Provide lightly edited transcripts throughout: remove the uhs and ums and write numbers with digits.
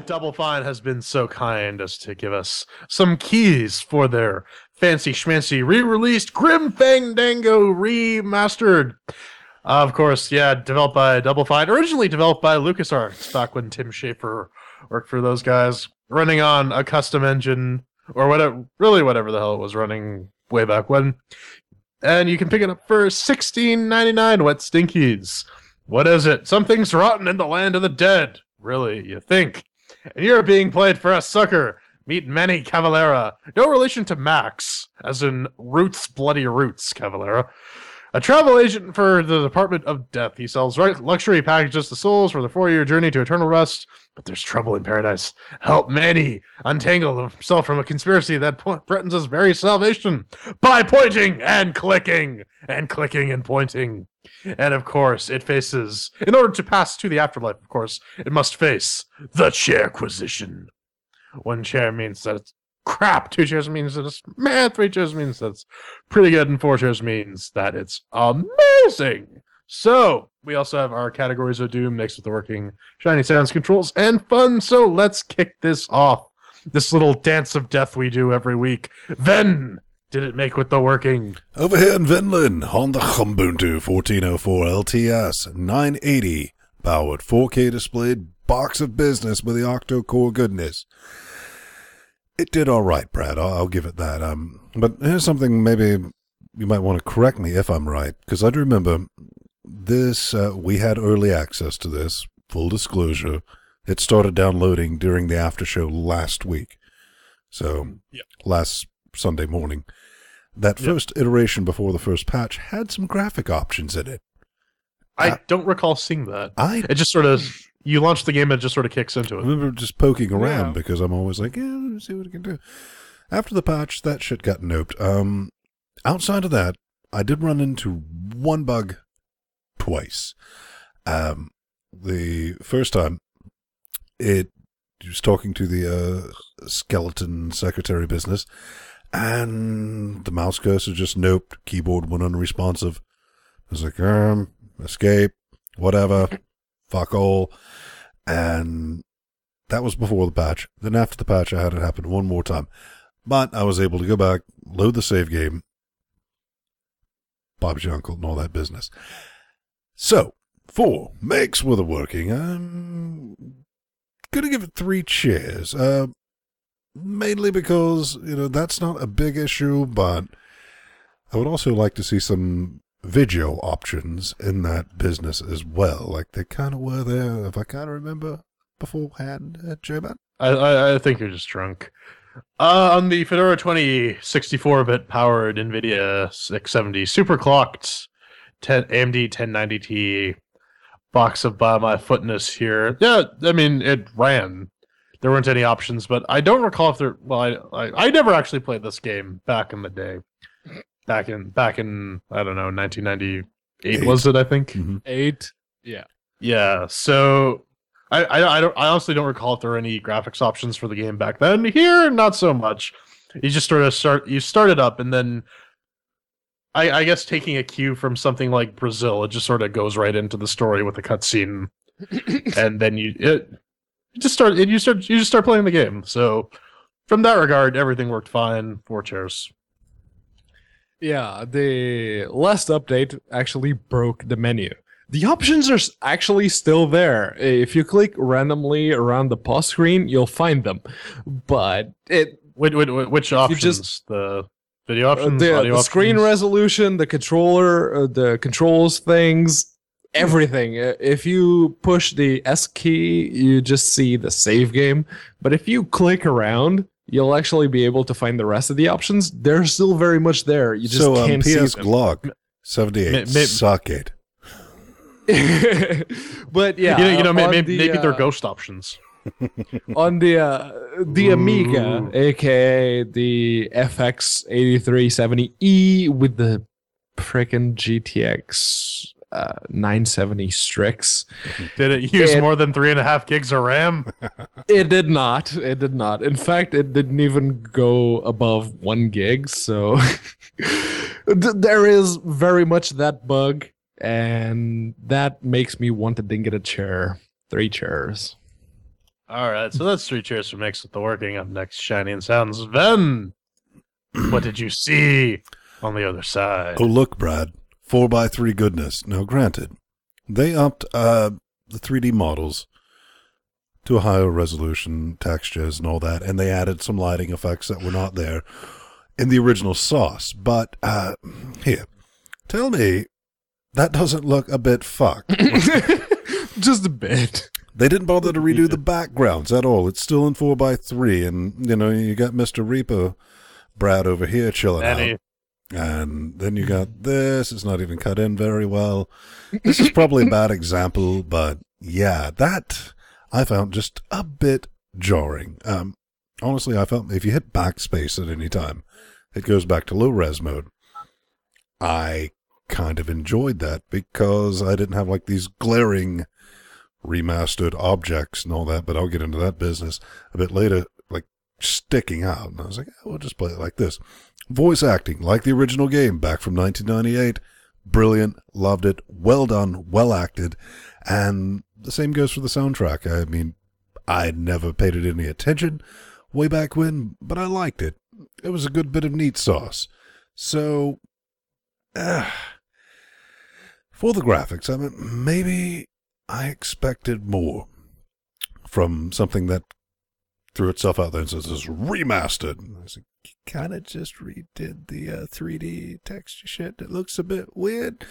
Double Fine has been so kind as to give us some keys for their fancy schmancy re-released Grim Fandango Remastered. Of course, yeah, developed by Double Fine, originally developed by LucasArts back when Tim Schafer worked for those guys, running on a custom engine or whatever the hell it was running way back when. And you can pick it up for $16.99 wet stinkies. What is it? Something's rotten in the land of the dead. Really, you think? And you're being played for a sucker. Meet Manny Calavera. No relation to Max, as in Roots, Bloody Roots Cavalera. A travel agent for the Department of Death. He sells luxury packages to souls for the 4-year journey to eternal rest. But there's trouble in paradise. Help Manny untangle himself from a conspiracy that threatens his very salvation by pointing and clicking and clicking and pointing. And of course, it faces, in order to pass to the afterlife, of course, it must face the Chairquisition. 1 chair means that it's crap, 2 chairs means that it's meh, 3 chairs means that it's pretty good, and 4 chairs means that it's amazing. So, we also have our categories of doom mixed with the working shiny sounds, controls, and fun. So let's kick this off. This little dance of death we do every week. Then, did it make with the working? Over here in Vinland, on the Ubuntu 1404 LTS 980, powered 4K displayed box of business with the octo-core goodness. It did all right, Brad. I'll give it that. But here's something maybe you might want to correct me if I'm right, because I do remember this. We had early access to this. Full disclosure, it started downloading during the after show last week. So last Sunday morning. That first iteration before the first patch had some graphic options in it. I don't recall seeing that. It just sort of, you launch the game and it just sort of kicks into it. I remember just poking around because I'm always like, let's see what I can do. After the patch, that shit got noped. Outside of that, I did run into one bug twice. The first time, it was talking to the skeleton secretary business, and the mouse cursor just noped. Keyboard went unresponsive. I was like, escape, whatever, fuck all. And that was before the patch. Then after the patch, I had it happen one more time. But I was able to go back, load the save game, Bob's your uncle, and all that business. So, for makes with a working, I'm going to give it 3 cheers. Mainly because, that's not a big issue, but I would also like to see some video options in that business as well. Like they kind of were there, if I kind of remember beforehand, J-Man. I think you're just drunk. On the Fedora 20 64-bit powered NVIDIA 670 superclocked AMD 1090Ti box of by my footness here. Yeah, I mean, it ran. There weren't any options, but I don't recall if there... Well, I never actually played this game back in the day. Back in I don't know, 1998 was it, I think? Mm-hmm. 8? Yeah. Yeah, so... I honestly don't recall if there were any graphics options for the game back then. Here, not so much. You just sort of start it up, and then I guess taking a cue from something like Brazil, it just sort of goes right into the story with a cutscene, and then you just start playing the game. So from that regard, everything worked fine. 4 chairs. Yeah, the last update actually broke the menu. The options are actually still there. If you click randomly around the pause screen, you'll find them. But which options? The video options, audio the options? screen resolution, the controller, the controls things, everything. If you push the S key, you just see the save game. But if you click around, you'll actually be able to find the rest of the options. They're still very much there. You just can't see them. PS Glock 78, suck it. But yeah, maybe they're ghost options. On the Amiga, aka the FX8370E with the frickin' GTX 970 Strix. Did it use more than 3.5 gigs of RAM? It did not. It did not. In fact, it didn't even go above 1 gig. So there is very much that bug. And that makes me want to ding it a chair. 3 chairs. All right, so that's 3 cheers for Mix with the Working. Up next, Shining Sounds. Ven, what did you see on the other side? Oh, look, Brad. 4x3 goodness. Now, granted, they upped the 3D models to a higher resolution, textures, and all that, and they added some lighting effects that were not there in the original sauce. But, here, tell me, that doesn't look a bit fucked. Just a bit. They didn't bother to redo the backgrounds at all. It's still in 4x3, and, you got Mr. Reaper Brad over here chilling out. And then you got this. It's not even cut in very well. This is probably a bad example, but yeah, that I found just a bit jarring. Honestly, I felt if you hit backspace at any time, it goes back to low-res mode. I kind of enjoyed that because I didn't have like these glaring remastered objects and all that, but I'll get into that business a bit later, like sticking out. And I was like, we'll just play it like this. Voice acting, like the original game back from 1998. Brilliant, loved it, well done, well acted. And the same goes for the soundtrack. I mean, I never paid it any attention way back when, but I liked it. It was a good bit of neat sauce. So, for the graphics, I mean, maybe I expected more from something that threw itself out there and says it's remastered. And I was like, you kind of just redid the 3D texture shit. It looks a bit weird.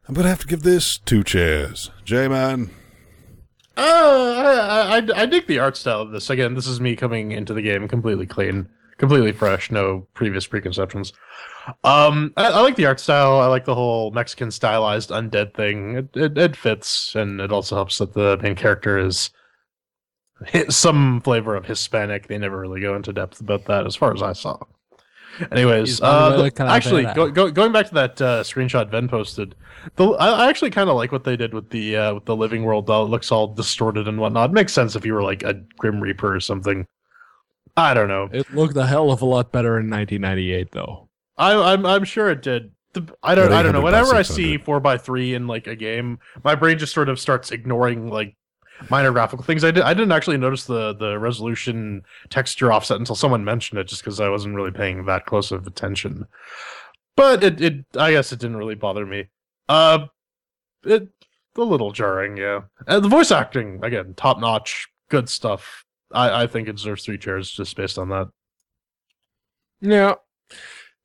I'm going to have to give this 2 chairs. J-Man. I dig the art style of this. Again, this is me coming into the game completely clean, completely fresh, no previous preconceptions. I like the art style. I like the whole Mexican stylized undead thing. It fits, and it also helps that the main character is some flavor of Hispanic. They never really go into depth about that, as far as I saw. Anyways, actually, going back to that screenshot Ven posted, I actually kind of like what they did with the living world. It looks all distorted and whatnot. It makes sense if you were like a Grim Reaper or something. I don't know. It looked a hell of a lot better in 1998, though. I'm sure it did. I don't know. Whenever I see 4x3 in like a game, my brain just sort of starts ignoring like minor graphical things. I didn't actually notice the resolution texture offset until someone mentioned it, just because I wasn't really paying that close of attention. But it I guess it didn't really bother me. It a little jarring, yeah. And the voice acting, again, top notch, good stuff. I think it deserves 3 chairs just based on that. Yeah.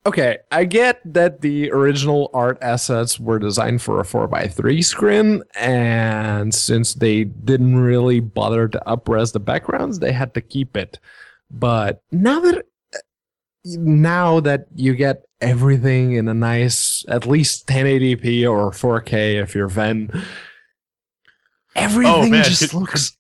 Okay, I get that the original art assets were designed for a 4x3 screen, and since they didn't really bother to up-res the backgrounds, they had to keep it. But now that you get everything in a nice, at least 1080p or 4K if you're Ven, everything looks...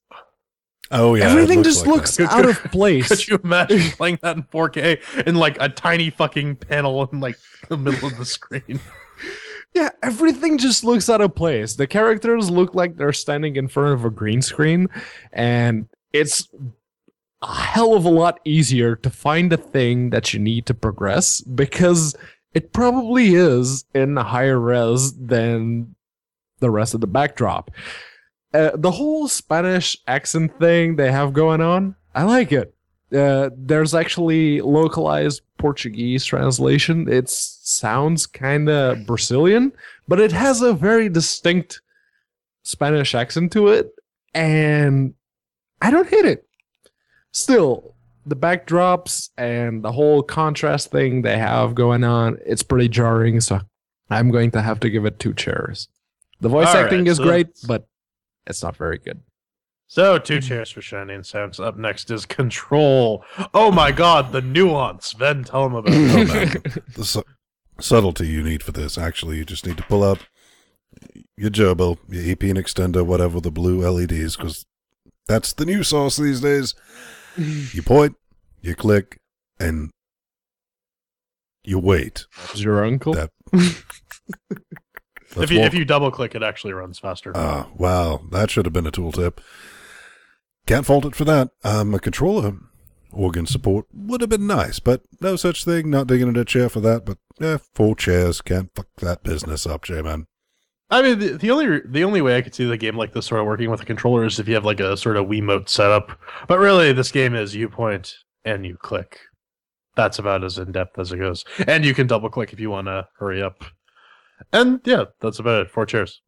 Oh yeah, everything just looks out of place. Could you imagine playing that in 4K in like a tiny fucking panel in like the middle of the screen? Yeah, everything just looks out of place. The characters look like they're standing in front of a green screen, and it's a hell of a lot easier to find a thing that you need to progress, because it probably is in a higher res than the rest of the backdrop. The whole Spanish accent thing they have going on, I like it. There's actually localized Portuguese translation. It sounds kind of Brazilian, but it has a very distinct Spanish accent to it, and I don't hate it. Still, the backdrops and the whole contrast thing they have going on, it's pretty jarring, so I'm going to have to give it 2 chairs. The voice acting is great, but it's not very good. So 2 chairs for Shining Sounds. Up next is Control. Oh my god, the nuance. Ven, tell him about it. The subtlety you need for this, actually, you just need to pull up your gerbil, your EP and extender, whatever, the blue LEDs, because that's the new sauce these days. You point, you click, and you wait. Is your uncle? If you double click, it actually runs faster. Wow, that should have been a tooltip. Can't fault it for that. A controller organ support would have been nice, but no such thing. Not digging in a chair for that, but 4 chairs. Can't fuck that business up, J-Man. I mean, the only way I could see the game like this sort of working with a controller is if you have like a sort of Wiimote setup. But really, this game is you point and you click. That's about as in depth as it goes. And you can double click if you want to hurry up. And yeah, that's about it. 4 chairs.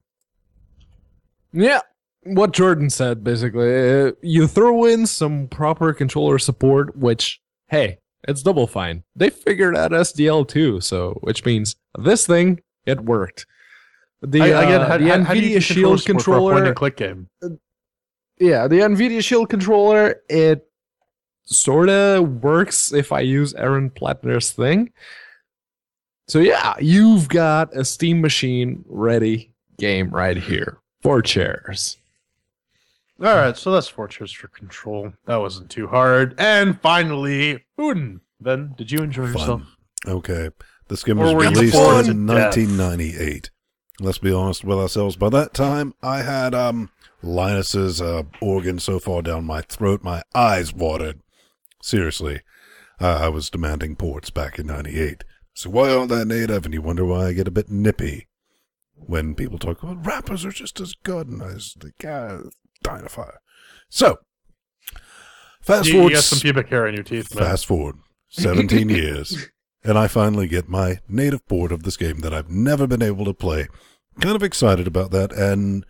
Yeah, what Jordan said basically. You throw in some proper controller support, which, hey, it's double fine. They figured out SDL too, so which means this thing, it worked. The How do you NVIDIA Shield control support for a point controller, and click game? yeah, the NVIDIA Shield controller, it sort of works if I use Aaron Plattner's thing. So yeah, you've got a Steam Machine ready game right here. 4 chairs. All right, so that's 4 chairs for control. That wasn't too hard. And finally, Boone. Ben, did you enjoy yourself? Okay. This game Or was were you released bored in to death? 1998. Let's be honest with ourselves. By that time, I had Linus's organ so far down my throat, my eyes watered. Seriously, I was demanding ports back in 98. So why aren't they native? And you wonder why I get a bit nippy when people talk about rappers are just as good. And I was like, dying of fire. So, fast You forward. got some pubic hair in your teeth, man. Fast forward 17 years, and I finally get my native port of this game that I've never been able to play. Kind of excited about that, and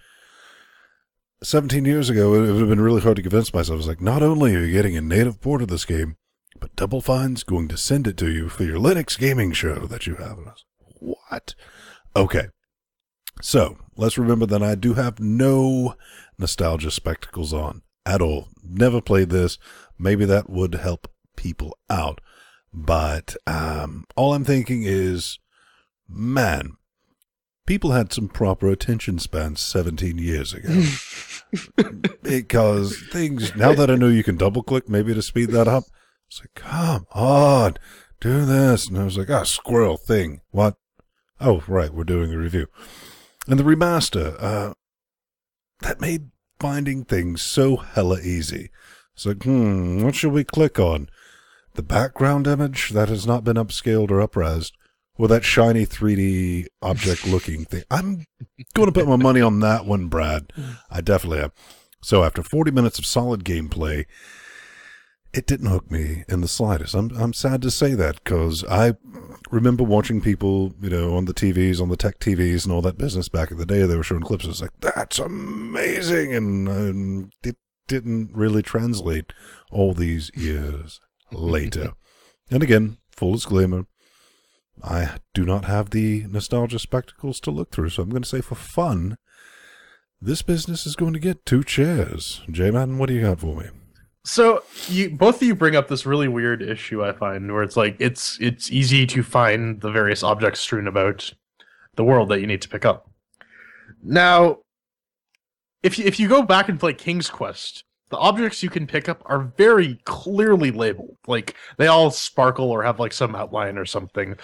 17 years ago, it would have been really hard to convince myself. I was like, not only are you getting a native port of this game, but Double Fine's going to send it to you for your Linux gaming show that you have. And I was like, what? Okay. So, let's remember that I do have no nostalgia spectacles on at all. Never played this. Maybe that would help people out. But all I'm thinking is, man, people had some proper attention spans 17 years ago. Because things, now that I know you can double click maybe to speed that up, it's like, come on, do this. And I was like, squirrel thing. What? Oh, right, we're doing the review. And the remaster, that made finding things so hella easy. It's like, what should we click on? The background image that has not been upscaled or upresed, or that shiny 3D object-looking thing? I'm going to put my money on that one, Brad. I definitely am. So after 40 minutes of solid gameplay, it didn't hook me in the slightest. I'm sad to say that, because I remember watching people, on the TVs, on the tech TVs and all that business back in the day. They were showing clips. I was like, that's amazing. And it didn't really translate all these years later. And again, full disclaimer, I do not have the nostalgia spectacles to look through. So I'm going to say for fun, this business is going to get 2 chairs. J-Man, what do you got for me? So both of you bring up this really weird issue I find, where it's like it's easy to find the various objects strewn about the world that you need to pick up. Now, if you go back and play King's Quest, the objects you can pick up are very clearly labeled. Like, they all sparkle or have like some outline or something.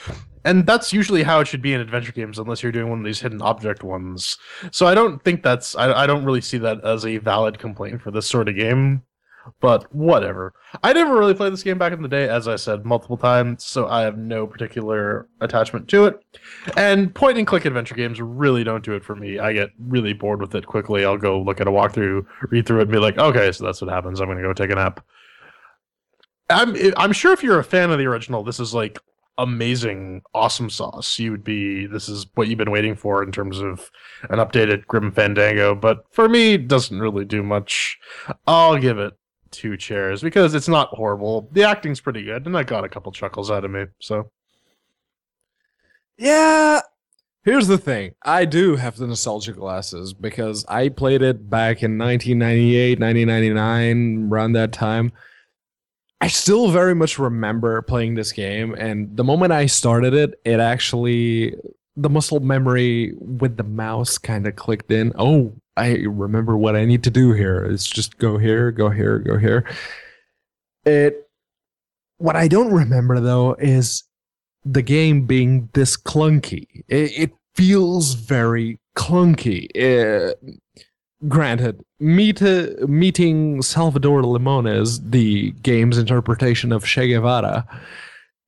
And that's usually how it should be in adventure games, unless you're doing one of these hidden object ones. So I don't think I don't really see that as a valid complaint for this sort of game. But whatever. I never really played this game back in the day, as I said multiple times, so I have no particular attachment to it. And point-and-click adventure games really don't do it for me. I get really bored with it quickly. I'll go look at a walkthrough, read through it, and be like, okay, so that's what happens. I'm going to go take a nap. I'm sure if you're a fan of the original, this is like amazing, awesome sauce. This is what you've been waiting for in terms of an updated Grim Fandango. But for me, it doesn't really do much. I'll give it 2 chairs because it's not horrible. The acting's pretty good, and I got a couple chuckles out of me. So, Yeah. Here's the thing. I do have the nostalgia glasses because I played it back in 1998, 1999, around that time. I still very much remember playing this game, and the moment I started it, it actually, the muscle memory with the mouse kind of clicked in. Oh, I remember what I need to do here. It's just go here, go here, go here. What I don't remember, though, is the game being this clunky. It feels very clunky. Granted, meeting Salvador Limones, the game's interpretation of Che Guevara,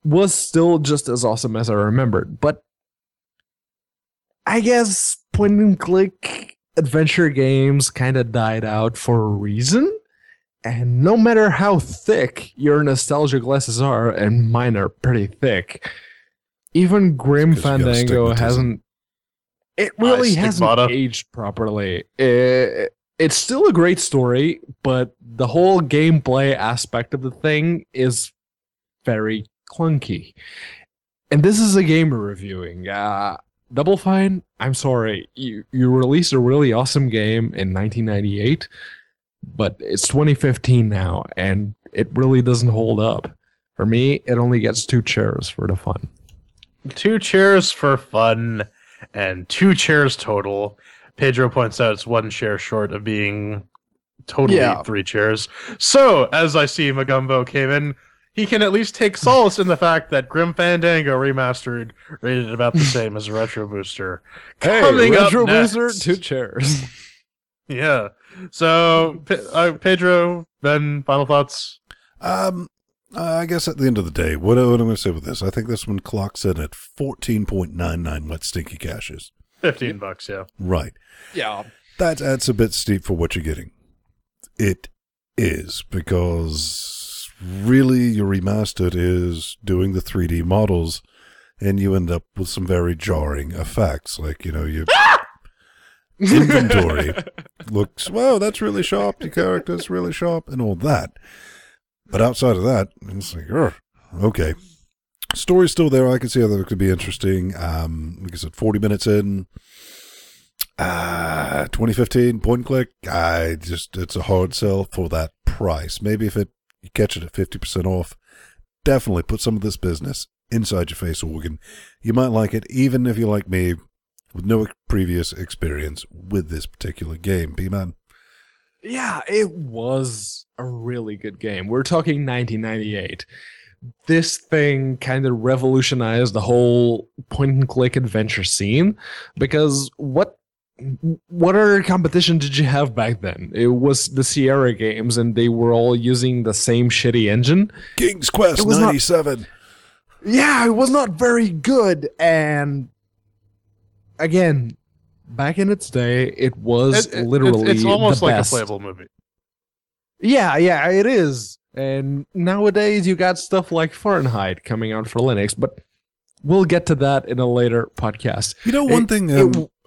was still just as awesome as I remembered. But I guess point and click adventure games kind of died out for a reason. And no matter how thick your nostalgia glasses are, and mine are pretty thick, even Grim It's 'cause you got Fandango stigmatism. hasn't. It really hasn't Stigmata. aged properly. It's still a great story, but the whole gameplay aspect of the thing is very clunky. And this is a game we're reviewing. Double Fine, I'm sorry. You released a really awesome game in 1998, but it's 2015 now, and it really doesn't hold up. For me, it only gets 2 chairs for the fun. 2 chairs for fun and 2 chairs total. Pedro points out it's 1 chair short of being totally Yeah. 3 chairs. So, as I see Magumbo came in, he can at least take solace in the fact that Grim Fandango Remastered rated about the same as Retro Booster. Coming up Retro next. Booster, 2 chairs. Yeah. So, Pedro, Ben, final thoughts? I guess at the end of the day, what I'm going to say with this, I think this one clocks in at 14.99 wet stinky cashes. $15, yeah. Right. Yeah. That's a bit steep for what you're getting. It is, because really your remastered is doing the 3D models, and you end up with some very jarring effects. Like, your inventory looks, wow, that's really sharp, your character's really sharp, and all that. But outside of that, it's like, okay. Story's still there. I can see how that could be interesting. Like I said, 40 minutes in, 2015, point and click. It's a hard sell for that price. Maybe if you catch it at 50% off, definitely put some of this business inside your face organ. You might like it, even if you're like me, with no previous experience with this particular game. B-Man? Yeah, it was a really good game. We're talking 1998. This thing kind of revolutionized the whole point-and-click adventure scene, because what other competition did you have back then? It was the Sierra games, and they were all using the same shitty engine. King's Quest It was not- 97. Yeah, it was not very good, and again, back in its day, it was literally it's almost the like best. a playable movie. Yeah, it is. And nowadays you got stuff like Fahrenheit coming out for Linux, but we'll get to that in a later podcast. One thing,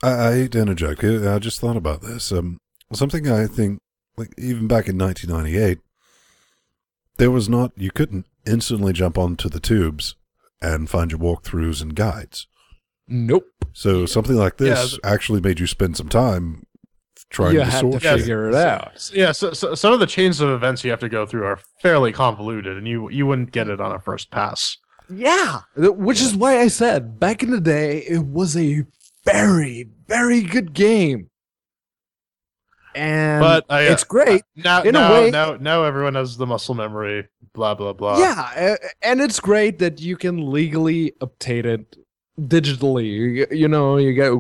I hate to interject, I just thought about this. Something I think, like even back in 1998, you couldn't instantly jump onto the tubes and find your walkthroughs and guides. Nope. So something like this actually made you spend some time trying You to had sort to shit. figure it out. Yeah, so some of the chains of events you have to go through are fairly convoluted, and you wouldn't get it on a first pass. Yeah, which is why I said back in the day it was a very, very good game. And But it's great. Now everyone has the muscle memory. Blah blah blah. Yeah, and it's great that you can legally update it digitally. You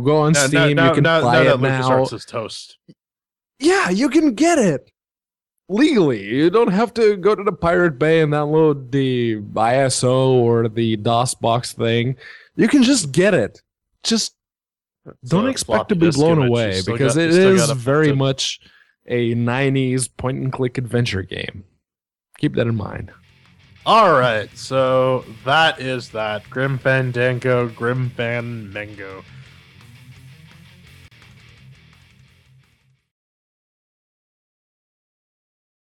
go on Steam, you can buy it now. LucasArts is toast. Yeah, you can get it legally. You don't have to go to the Pirate Bay and download the ISO or the DOSBox thing. You can just get it. Just don't expect to be blown away, because it is very much a 90s point-and-click adventure game. Keep that in mind. All right, so that is that. Grim Fandango, Grim Fan Mango.